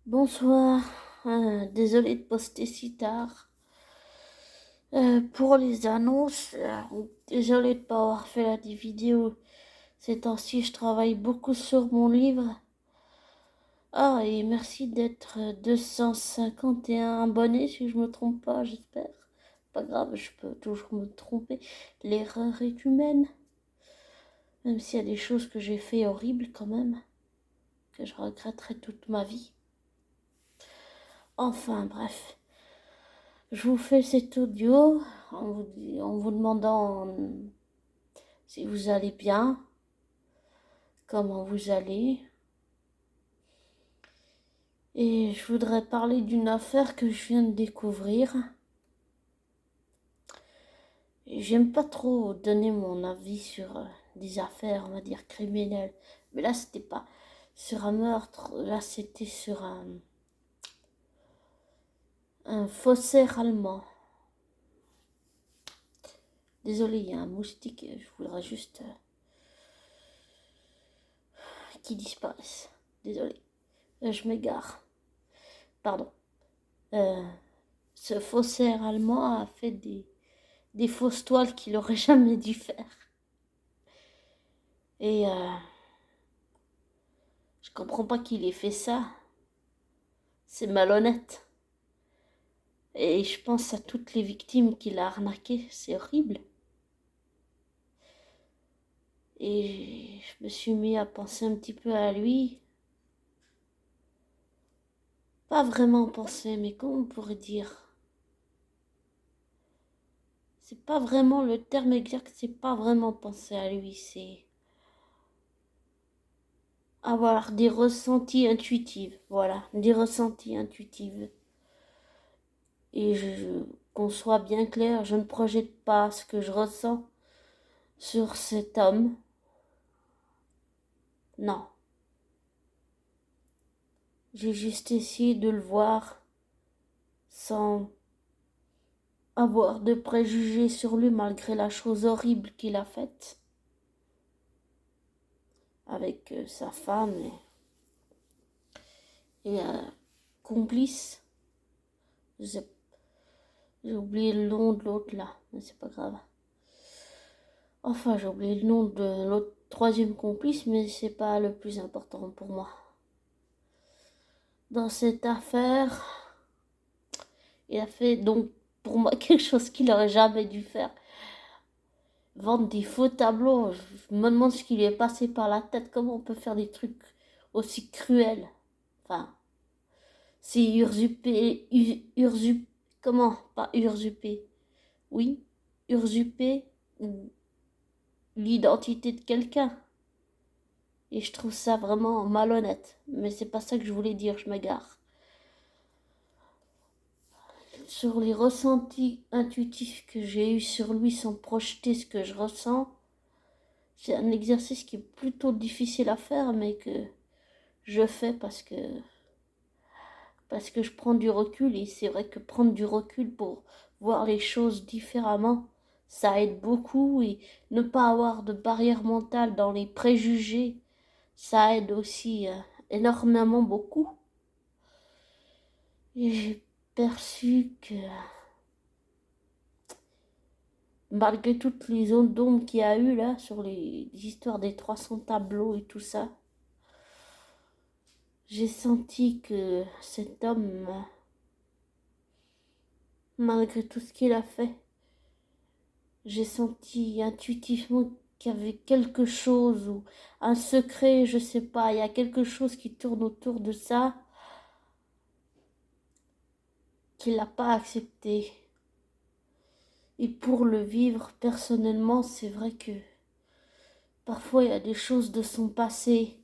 Bonsoir, désolé de poster si tard. Pour les annonces, désolé de ne pas avoir fait la vidéo. Ces temps-ci, je travaille beaucoup sur mon livre. Ah, et merci d'être 251 abonnés, si je me trompe pas, j'espère. Pas grave, je peux toujours me tromper. L'erreur est humaine. Même s'il y a des choses que j'ai fait horribles quand même, que je regretterai toute ma vie. Enfin, bref. Je vous fais cet audio en vous demandant si vous allez bien, comment vous allez. Et je voudrais parler d'une affaire que je viens de découvrir. J'aime pas trop donner mon avis sur des affaires, on va dire, criminelles. Mais là, c'était pas sur un meurtre, là, c'était sur un faussaire allemand. Désolé, il y a un moustique, je voudrais juste qu'il disparaisse. Désolé, je m'égare. Pardon. Ce faussaire allemand a fait des fausses toiles qu'il aurait jamais dû faire. Et je comprends pas qu'il ait fait ça. C'est malhonnête. Et je pense à toutes les victimes qu'il a arnaquées. C'est horrible. Et je me suis mis à penser un petit peu à lui. Pas vraiment penser, mais comment on pourrait dire? C'est pas vraiment le terme exact, c'est pas vraiment penser à lui, c'est avoir des ressentis intuitifs. Voilà, des ressentis intuitifs. Et qu'on soit bien clair, je ne projette pas ce que je ressens sur cet homme. Non. J'ai juste essayé de le voir sans avoir de préjugés sur lui malgré la chose horrible qu'il a faite avec sa femme et un complice. J'ai oublié le nom de l'autre là, mais c'est pas grave. Enfin, j'ai oublié le nom de l'autre troisième complice, mais c'est pas le plus important pour moi. Dans cette affaire, il a fait donc pour moi quelque chose qu'il n'aurait jamais dû faire. Vendre des faux tableaux, je me demande ce qui lui est passé par la tête. Comment on peut faire des trucs aussi cruels? Enfin, c'est usurper, comment? Pas usurper. Oui, usurper l'identité de quelqu'un. Et je trouve ça vraiment malhonnête. Mais c'est pas ça que je voulais dire, je m'égare. Sur les ressentis intuitifs que j'ai eus sur lui sans projeter ce que je ressens, c'est un exercice qui est plutôt difficile à faire, mais que je fais parce que je prends du recul. Et c'est vrai que prendre du recul pour voir les choses différemment, ça aide beaucoup. Et ne pas avoir de barrière mentale dans les préjugés, ça aide aussi énormément beaucoup. Et j'ai perçu que malgré toutes les zones d'ombre qu'il y a eu là sur les histoires des 300 tableaux et tout ça, j'ai senti que cet homme, malgré tout ce qu'il a fait, j'ai senti intuitivement qu'il y avait quelque chose ou un secret, je sais pas, il y a quelque chose qui tourne autour de ça qu'il n'a pas accepté. Et pour le vivre personnellement, c'est vrai que parfois il y a des choses de son passé,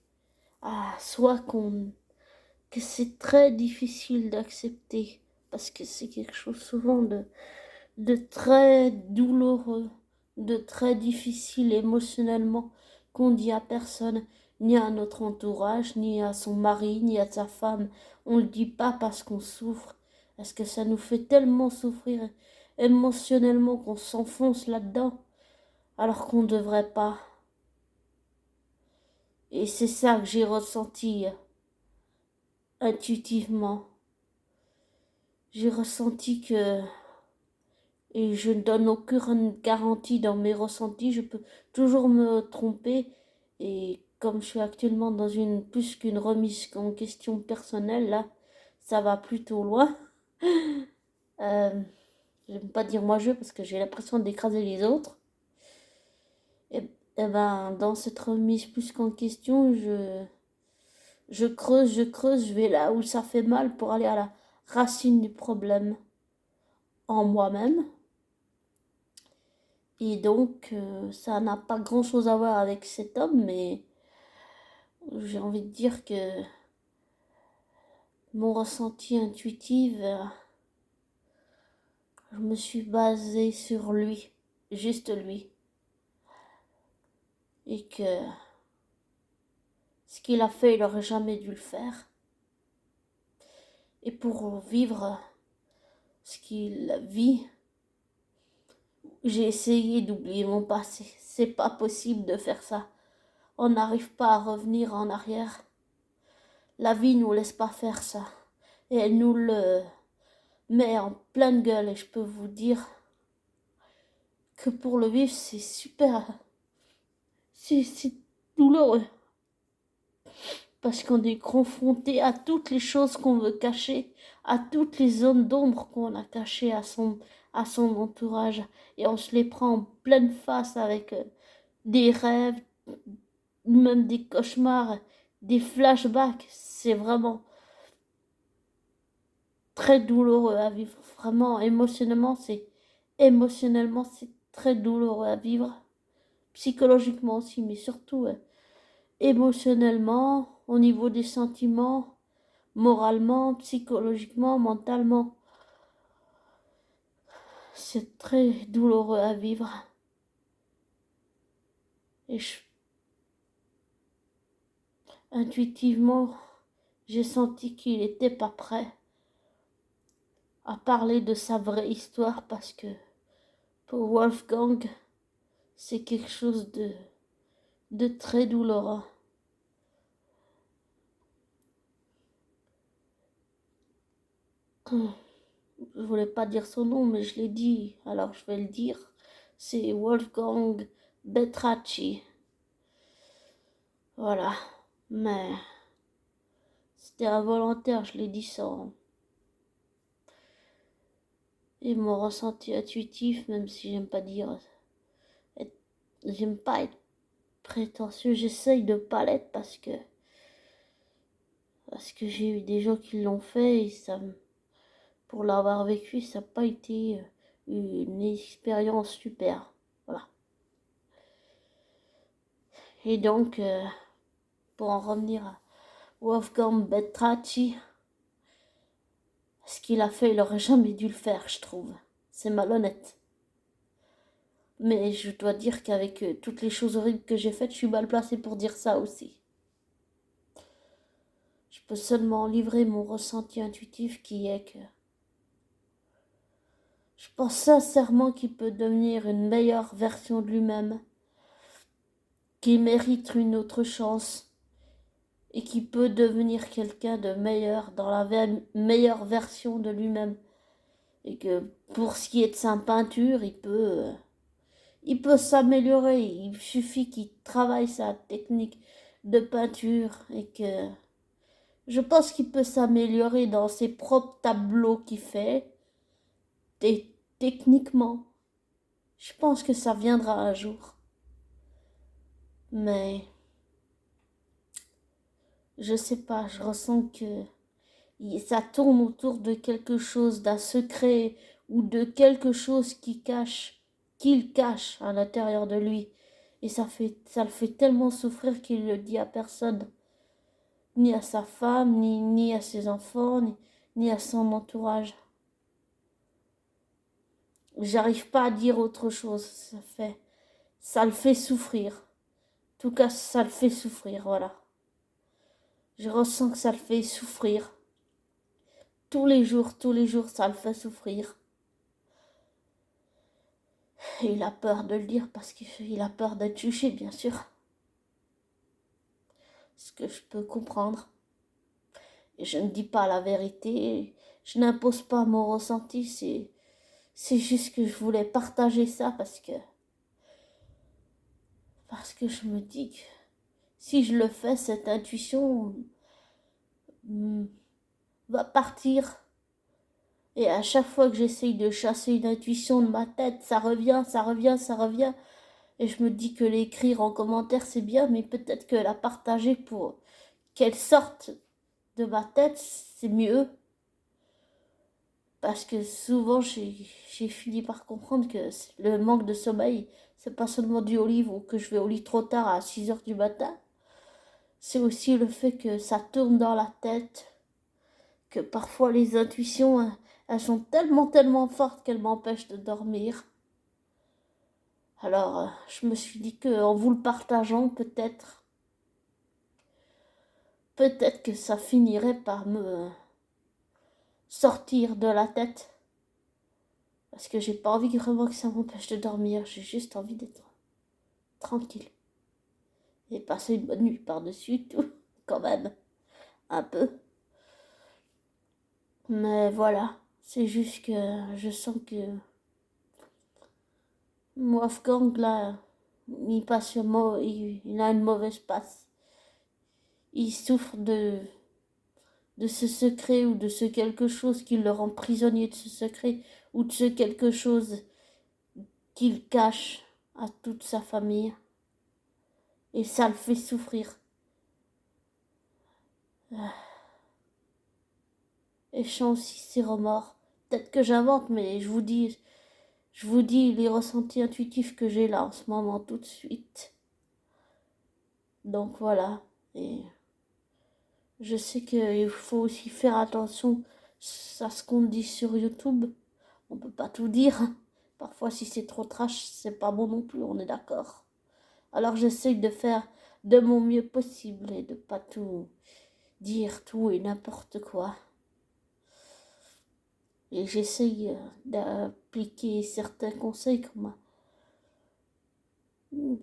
soit que c'est très difficile d'accepter parce que c'est quelque chose souvent de très douloureux, de très difficile émotionnellement qu'on dit à personne, ni à notre entourage, ni à son mari, ni à sa femme. On ne le dit pas parce qu'on souffre, parce que ça nous fait tellement souffrir émotionnellement qu'on s'enfonce là-dedans alors qu'on ne devrait pas. Et c'est ça que j'ai ressenti intuitivement. J'ai ressenti que, et je ne donne aucune garantie dans mes ressentis, je peux toujours me tromper. Et comme je suis actuellement dans une plus qu'une remise en question personnelle, là, ça va plutôt loin. Euh, J'aime pas dire moi je parce que j'ai l'impression d'écraser les autres. Et ben dans cette remise plus qu'en question, je creuse, je vais là où ça fait mal pour aller à la racine du problème en moi-même. Et donc, ça n'a pas grand-chose à voir avec cet homme, mais j'ai envie de dire que mon ressenti intuitif, je me suis basée sur lui, juste lui. Et que ce qu'il a fait, il n'aurait jamais dû le faire. Et pour vivre ce qu'il vit, j'ai essayé d'oublier mon passé. C'est pas possible de faire ça. On n'arrive pas à revenir en arrière. La vie nous laisse pas faire ça. Et elle nous le met en pleine gueule. Et je peux vous dire que pour le vivre, c'est super. C'est douloureux. Parce qu'on est confronté à toutes les choses qu'on veut cacher, à toutes les zones d'ombre qu'on a cachées à son entourage. Et on se les prend en pleine face avec des rêves, même des cauchemars, des flashbacks. C'est vraiment très douloureux à vivre. Vraiment, émotionnellement, c'est très douloureux à vivre. Psychologiquement aussi, mais surtout émotionnellement, au niveau des sentiments, moralement, psychologiquement, mentalement. C'est très douloureux à vivre. Et intuitivement, j'ai senti qu'il n'était pas prêt à parler de sa vraie histoire parce que pour Wolfgang, c'est quelque chose de très douloureux. Je voulais pas dire son nom, mais je l'ai dit, alors je vais le dire. C'est Wolfgang Betracci. Voilà. Mais c'était involontaire, je l'ai dit sans. Et mon ressenti intuitif, même si j'aime pas dire. J'aime pas être prétentieux, j'essaye de pas l'être parce que j'ai eu des gens qui l'ont fait et ça, pour l'avoir vécu, ça n'a pas été une expérience super. Voilà. Et donc, pour en revenir à Wolfgang Betracci, ce qu'il a fait, il aurait jamais dû le faire, je trouve. C'est malhonnête. Mais je dois dire qu'avec toutes les choses horribles que j'ai faites, je suis mal placée pour dire ça aussi. Je peux seulement livrer mon ressenti intuitif qui est que je pense sincèrement qu'il peut devenir une meilleure version de lui-même, qu'il mérite une autre chance et qu'il peut devenir quelqu'un de meilleur dans la meilleure version de lui-même. Et que pour ce qui est de sa peinture, il peut s'améliorer. Il suffit qu'il travaille sa technique de peinture et que je pense qu'il peut s'améliorer dans ses propres tableaux qu'il fait. Et techniquement, je pense que ça viendra un jour. Mais je sais pas, je ressens que ça tourne autour de quelque chose, d'un secret ou de quelque chose qu'il cache à l'intérieur de lui. Et ça le fait tellement souffrir qu'il le dit à personne, ni à sa femme, ni à ses enfants, ni à son entourage. J'arrive pas à dire autre chose. Ça le fait souffrir. En tout cas, ça le fait souffrir, voilà. Je ressens que ça le fait souffrir. Tous les jours, ça le fait souffrir. Et il a peur de le dire parce qu'il a peur d'être jugé, bien sûr. Ce que je peux comprendre. Et je ne dis pas la vérité, je n'impose pas mon ressenti, c'est juste que je voulais partager ça parce que je me dis que si je le fais, cette intuition va partir. Et à chaque fois que j'essaye de chasser une intuition de ma tête, ça revient, ça revient, ça revient. Et je me dis que l'écrire en commentaire, c'est bien, mais peut-être que la partager pour qu'elle sorte de ma tête, c'est mieux. Parce que souvent, j'ai fini par comprendre que le manque de sommeil, c'est pas seulement dû au livre ou que je vais au lit trop tard à 6 heures du matin. C'est aussi le fait que ça tourne dans la tête, que parfois les intuitions, elles sont tellement fortes qu'elles m'empêchent de dormir. Alors, je me suis dit qu'en vous le partageant, peut-être que ça finirait par me sortir de la tête. Parce que j'ai pas envie vraiment que ça m'empêche de dormir. J'ai juste envie d'être tranquille. Et passer une bonne nuit par-dessus tout, quand même. Un peu. Mais voilà. C'est juste que je sens que Wolfgang, là, il a une mauvaise passe. Il souffre de ce secret ou de ce quelque chose qui le rend prisonnier de ce secret ou de ce quelque chose qu'il cache à toute sa famille. Et ça le fait souffrir. Et je sens aussi ses remords. Peut-être que j'invente, mais je vous dis les ressentis intuitifs que j'ai là en ce moment tout de suite. Donc voilà. Et je sais qu'il faut aussi faire attention à ce qu'on dit sur YouTube. On peut pas tout dire. Parfois, si c'est trop trash, c'est pas bon non plus, on est d'accord. Alors j'essaye de faire de mon mieux possible et de pas tout dire, tout et n'importe quoi. Et j'essaye d'appliquer certains conseils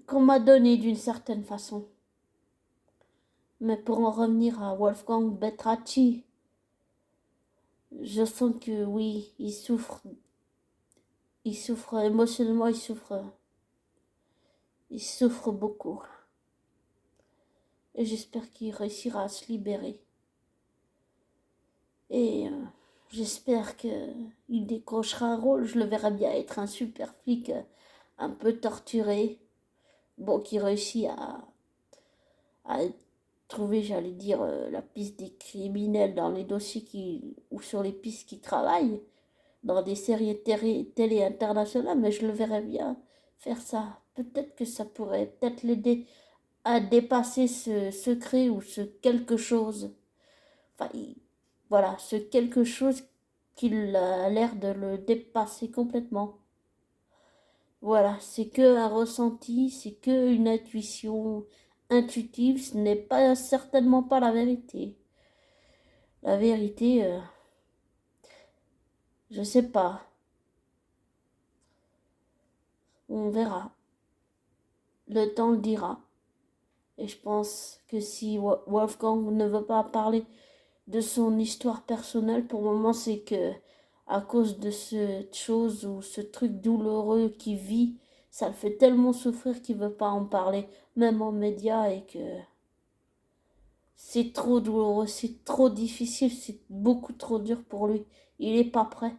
qu'on m'a donnés d'une certaine façon. Mais pour en revenir à Wolfgang Betracci, je sens que oui, il souffre émotionnellement, il souffre beaucoup. Et j'espère qu'il réussira à se libérer. Et j'espère qu'il décrochera un rôle. Je le verrai bien être un super flic, un peu torturé. Bon, qui réussit à trouver, j'allais dire, la piste des criminels dans les dossiers ou sur les pistes qui travaillent, dans des séries télé internationales, mais je le verrais bien faire ça. Peut-être que ça pourrait peut-être l'aider à dépasser ce secret ou ce quelque chose. Enfin, voilà, ce quelque chose qui a l'air de le dépasser complètement. Voilà, c'est que un ressenti, c'est que une intuition intuitive, ce n'est pas certainement pas la vérité. La vérité, je sais pas, on verra. Le temps le dira. Et je pense que si Wolfgang ne veut pas parler de son histoire personnelle, pour le moment, c'est que à cause de cette chose ou ce truc douloureux qu'il vit, ça le fait tellement souffrir qu'il veut pas en parler, même en médias, et que c'est trop douloureux, c'est trop difficile, c'est beaucoup trop dur pour lui. Il est pas prêt.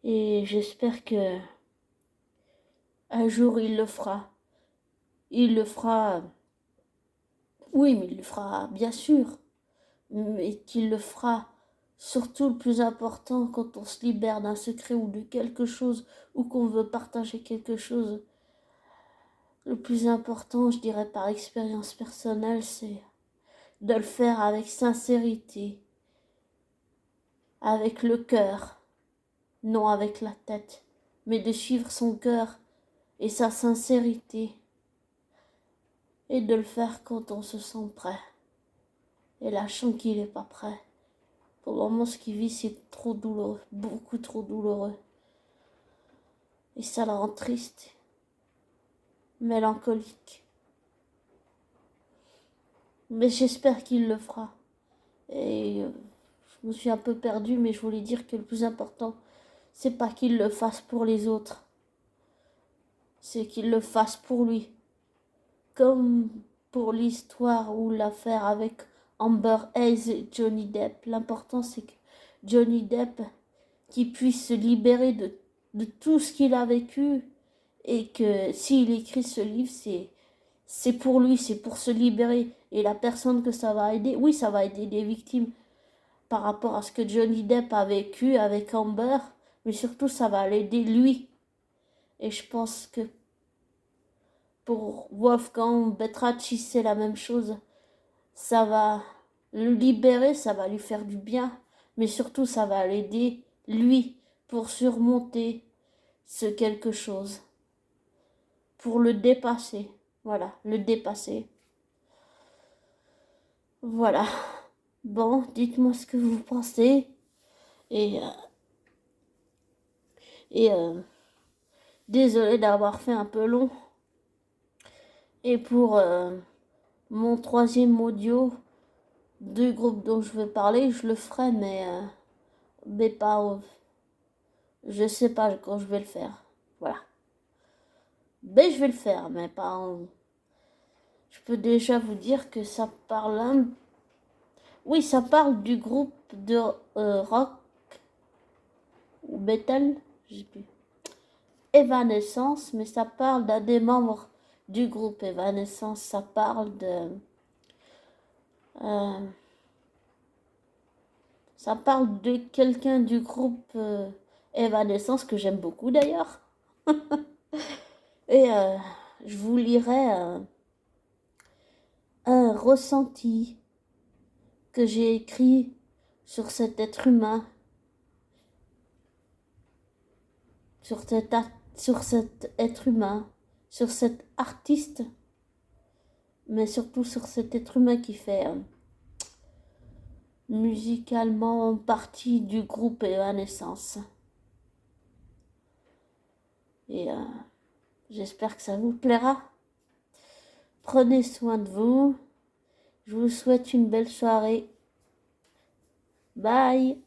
Et j'espère que un jour il le fera. Il le fera. Oui, mais il le fera bien sûr. Mais qu'il le fera surtout le plus important quand on se libère d'un secret ou de quelque chose ou qu'on veut partager quelque chose. Le plus important, je dirais par expérience personnelle, c'est de le faire avec sincérité, avec le cœur, non avec la tête, mais de suivre son cœur et sa sincérité et de le faire quand on se sent prêt. Et lâchant qu'il n'est pas prêt. Pour le moment, ce qu'il vit, c'est trop douloureux, beaucoup trop douloureux. Et ça le rend triste, mélancolique. Mais j'espère qu'il le fera. Et je me suis un peu perdue, mais je voulais dire que le plus important, c'est pas qu'il le fasse pour les autres, c'est qu'il le fasse pour lui. Comme pour l'histoire ou l'affaire avec Amber Hayes et Johnny Depp. L'important, c'est que Johnny Depp, qui puisse se libérer de tout ce qu'il a vécu, et que s'il écrit ce livre, c'est pour lui, c'est pour se libérer. Et la personne que ça va aider, oui, ça va aider des victimes par rapport à ce que Johnny Depp a vécu avec Amber, mais surtout ça va l'aider lui. Et je pense que pour Wolfgang Betracci, c'est la même chose. Ça va le libérer, ça va lui faire du bien, mais surtout ça va l'aider lui pour surmonter ce quelque chose, pour le dépasser. Voilà, le dépasser. Voilà. Bon, dites-moi ce que vous pensez. Et, euh, et désolé d'avoir fait un peu long. Et pour mon troisième audio du groupe dont je veux parler, je le ferai, mais pas. Je sais pas quand je vais le faire. Voilà. Mais je vais le faire, mais pas. Je peux déjà vous dire que ça parle. Oui, ça parle du groupe de rock ou metal, je sais plus. Evanescence, mais ça parle d'un des membres du groupe Evanescence. Ça parle de. Euh, Ça parle de quelqu'un du groupe Evanescence que j'aime beaucoup d'ailleurs. Et je vous lirai un ressenti que j'ai écrit sur cet être humain, sur cet être humain, sur cet artiste, mais surtout sur cet être humain qui fait musicalement partie du groupe Evanescence. Et j'espère que ça vous plaira. Prenez soin de vous. Je vous souhaite une belle soirée. Bye.